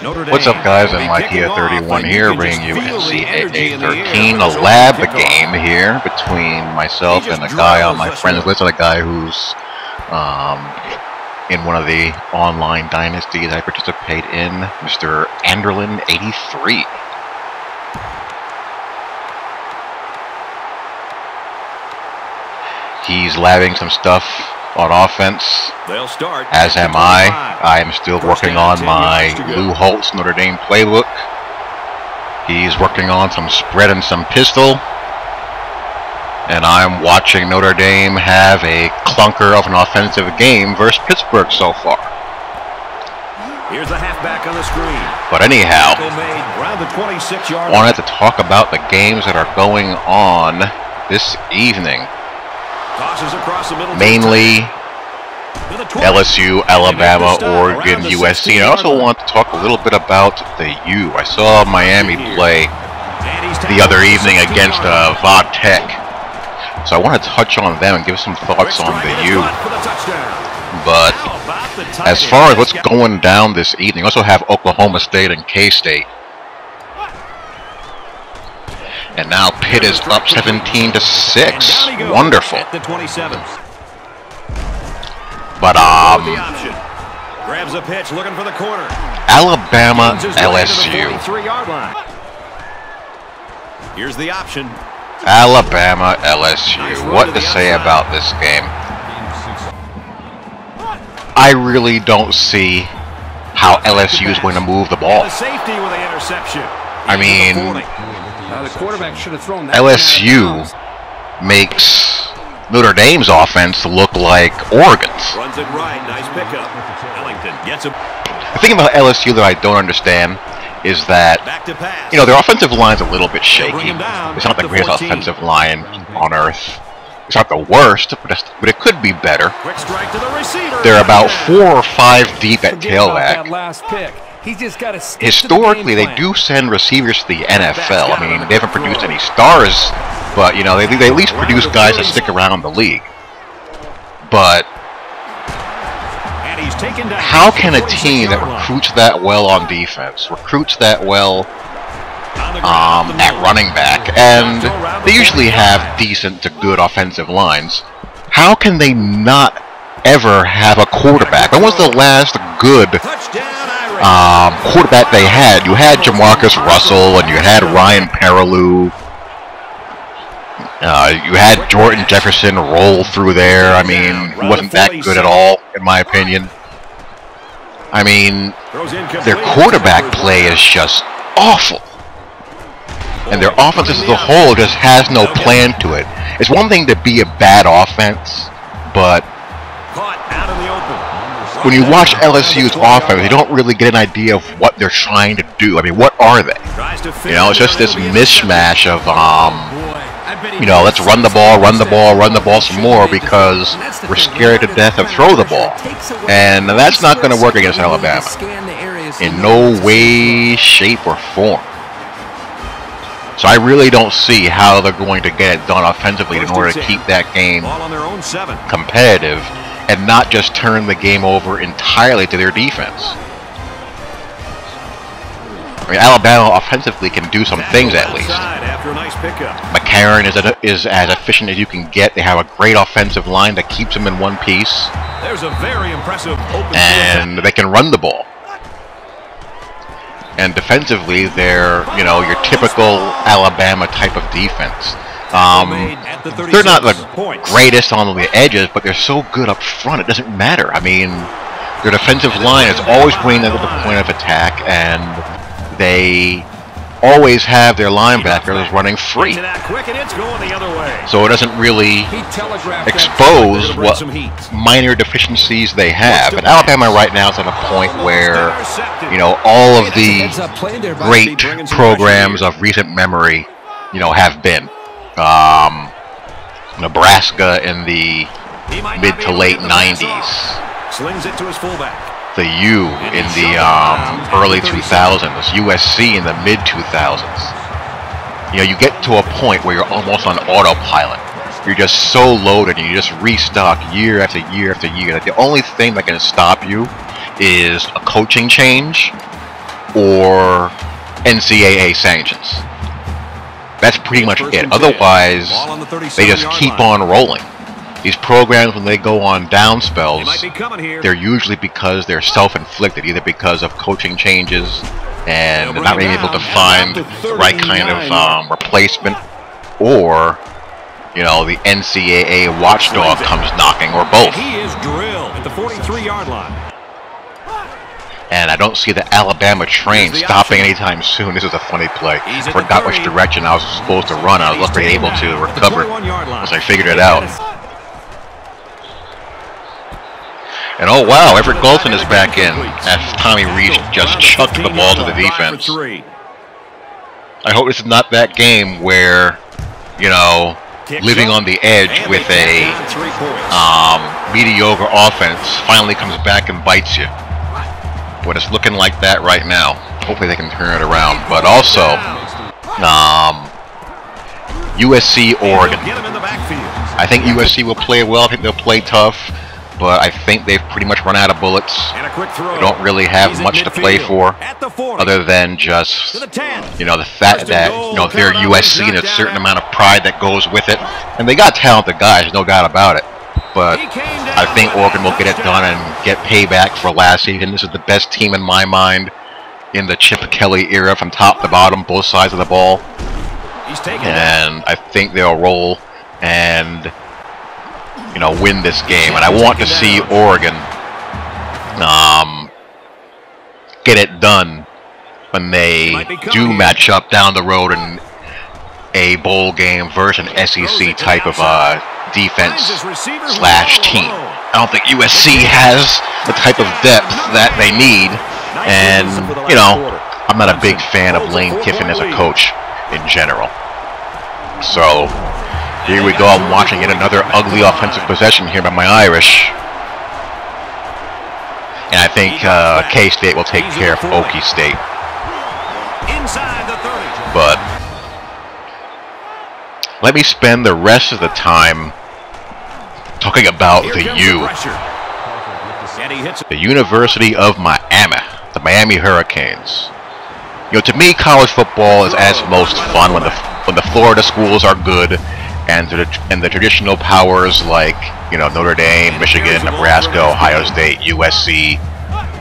What's up, guys? I'm Ncaa31 here, bringing you Ncaa 13, a lab game here between myself and a guy on my friends list, a guy who's in one of the online dynasties I participate in, Mr. Anderlin83. He's labbing some stuff on offense, as am I. I am still working on my Lou Holtz Notre Dame playbook. He's working on some spread and some pistol. And I'm watching Notre Dame have a clunker of an offensive game versus Pittsburgh so far. Here's the halfback on the screen. But anyhow, I wanted to talk about the games that are going on this evening. Mainly LSU, Alabama, Oregon, USC. And I also want to talk a little bit about the U. I saw Miami play the other evening against Va Tech. So I want to touch on them and give some thoughts on the U. But as far as what's going down this evening, I also have Oklahoma State and K-State. And now Pitt is up 17-6. Wonderful. But grabs a pitch, looking for the corner. Alabama, LSU. Here's the option. Alabama, LSU. What to say about this game? I really don't see how LSU is going to move the ball. I mean, LSU makes Notre Dame's offense look like Oregon's. Runs it right, nice pickup. Ellington gets him. The thing about LSU that I don't understand is that, you know, their offensive line's a little bit shaky. It's not the greatest offensive line on earth. It's not the worst, but it could be better. They're about 4 or 5 deep at tailback. Historically, they do send receivers to the NFL. I mean, they haven't produced any stars, but, you know, they at least produce guys that stick around the league. But how can a team that recruits that well on defense, recruits that well at running back, and they usually have decent to good offensive lines, how can they not ever have a quarterback? When was the last good quarterback they had? You had Jamarcus Russell, and you had Ryan Perrilloux. You had Jordan Jefferson roll through there. I mean, he wasn't that good at all, in my opinion. I mean, their quarterback play is just awful. And their offense as a whole just has no plan to it. It's one thing to be a bad offense, but when you watch LSU's offense, you don't really get an idea of what they're trying to do. I mean, what are they? You know, it's just this mishmash of, you know, let's run the ball, run the ball, run the ball some more because we're scared to death of throw the ball. And that's not going to work against Alabama in no way, shape, or form. So I really don't see how they're going to get it done offensively in order to keep that game competitive and not just turn the game over entirely to their defense. I mean, Alabama offensively can do some things at least. McCarron is as efficient as you can get. They have a great offensive line that keeps them in one piece. And they can run the ball. And defensively, they're, you know, your typical Alabama type of defense. They're not the greatest on the edges, but they're so good up front, it doesn't matter. I mean, their defensive line is always bringing them to the point of attack, and they always have their linebackers running free. So it doesn't really expose what minor deficiencies they have. And Alabama right now is at a point where, you know, all of the great programs of recent memory, you know, have been. Nebraska in the mid to late 90s. Slings it to his fullback. The U in the early 2000s, USC in the mid 2000s. You know, you get to a point where you're almost on autopilot. You're just so loaded and you just restock year after year after year. The only thing that can stop you is a coaching change or NCAA sanctions. That's pretty much it. Otherwise, they just keep on rolling. These programs, when they go on down spells, they're usually because they're self-inflicted, either because of coaching changes and they're not being able to find the right kind of replacement, or, you know, the NCAA watchdog comes knocking, or both. He is drilled at the 43-yard line. And I don't see the Alabama train stopping anytime soon. This is a funny play. I forgot which direction I was supposed to run. I was luckily able to recover once I figured it out. And oh wow, Everett Golson is back in as Tommy Rees just chucked the ball to the defense. I hope this is not that game where, you know, living on the edge with a mediocre offense finally comes back and bites you. But it's looking like that right now. Hopefully they can turn it around. But also, USC, Oregon. I think USC will play well. I think they'll play tough. But I think they've pretty much run out of bullets. They don't really have much to play for, other than just, you know, the fact that, you know, they're USC and a certain amount of pride that goes with it. And they got talented guys, no doubt about it. But I think Oregon will get it done and get payback for last season. This is the best team in my mind in the Chip Kelly era, from top to bottom, both sides of the ball. And I think they'll roll and, you know, win this game. And I want to see Oregon get it done when they do match up down the road in a bowl game versus an SEC type of defense slash team. I don't think USC has the type of depth that they need, and, you know, I'm not a big fan of Lane Kiffin as a coach in general. So here we go. I'm watching yet another ugly offensive possession here by my Irish, and I think K-State will take care of Okie State. But let me spend the rest of the time talking about the U. The University of Miami, the Miami Hurricanes. You know, to me, college football is as most fun when the Florida schools are good, and the traditional powers like, you know, Notre Dame, Michigan, Nebraska, Ohio State, USC,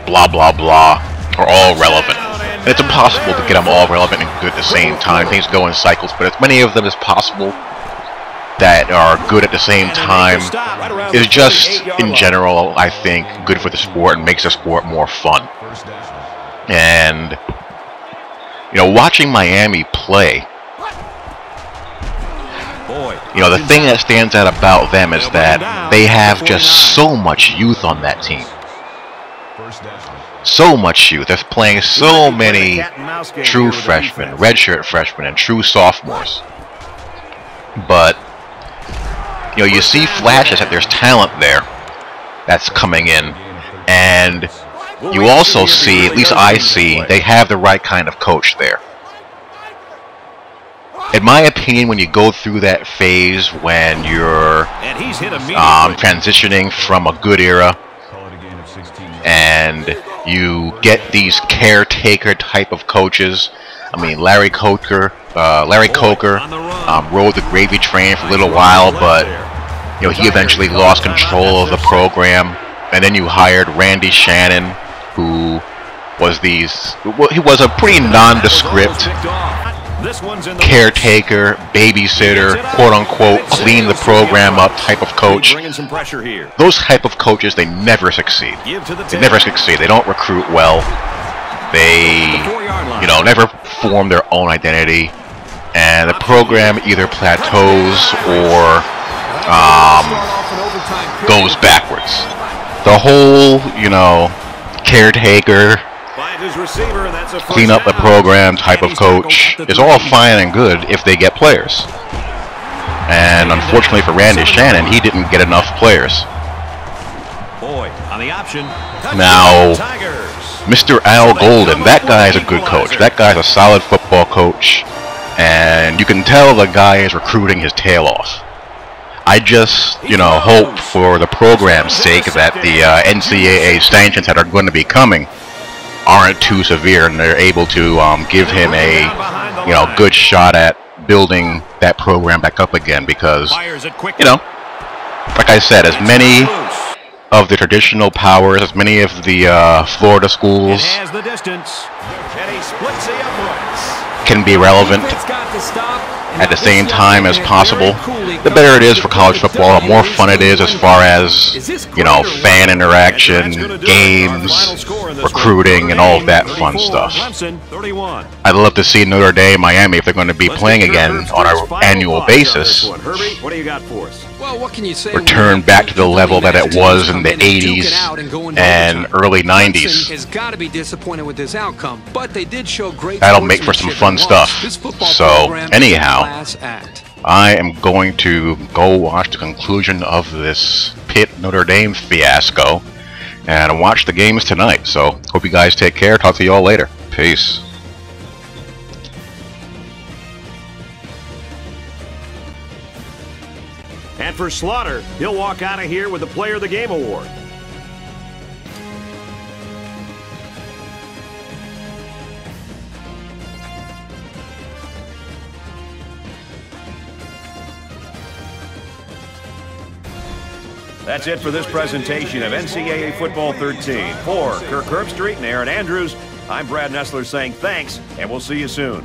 blah blah blah, are all relevant. And it's impossible to get them all relevant and good at the same time. Things go in cycles, but as many of them as possible that are good at the same time is just, in general, I think, good for the sport and makes the sport more fun. And, you know, watching Miami play, you know, the thing that stands out about them is that they have just so much youth on that team. So much youth. They're playing so many true freshmen, redshirt freshmen, and true sophomores. But, you know, you see flashes that there's talent there that's coming in, and you also see, at least I see, they have the right kind of coach there. In my opinion, when you go through that phase when you're transitioning from a good era and you get these caretaker type of coaches, I mean, Larry Coker rode the gravy train for a little while, but, you know, he eventually lost control of the program. And then you hired Randy Shannon, who was he was a pretty nondescript caretaker, babysitter, quote unquote, clean the program up type of coach. Those type of coaches, they never succeed. They never succeed. They don't recruit well. They, you know, never form their own identity, and the program either plateaus or goes backwards. The whole, you know, caretaker, clean up the program type of coach is all fine and good if they get players. And unfortunately for Randy Shannon, he didn't get enough players. Now, Mr. Al Golden, that guy is a good coach. That guy's a solid football coach, and you can tell the guy is recruiting his tail off. I just, you know, hope for the program's sake that the NCAA sanctions that are going to be coming aren't too severe, and they're able to give him a good shot at building that program back up again. Because like I said, as many of the traditional powers, as many of the Florida schools can be relevant at the same time as possible, the better it is for college football, the more fun it is as far as, fan interaction, games, recruiting, and all of that fun stuff. I'd love to see Notre Dame, Miami, if they're going to be playing again on an annual basis, What do you got for us? Well, what can you say? Return back to the level that it was in the 80s and early 90s. Has got to be disappointed with this outcome, but they did show great. That'll make for some fun stuff. So, anyhow, I am going to go watch the conclusion of this Pitt Notre Dame fiasco and watch the games tonight. So, hope you guys take care. Talk to you all later. Peace. And for Slaughter, he'll walk out of here with the Player of the Game award. That's it for this presentation of NCAA Football 13. For Kirk Herbstreit and Aaron Andrews, I'm Brad Nessler saying thanks, and we'll see you soon.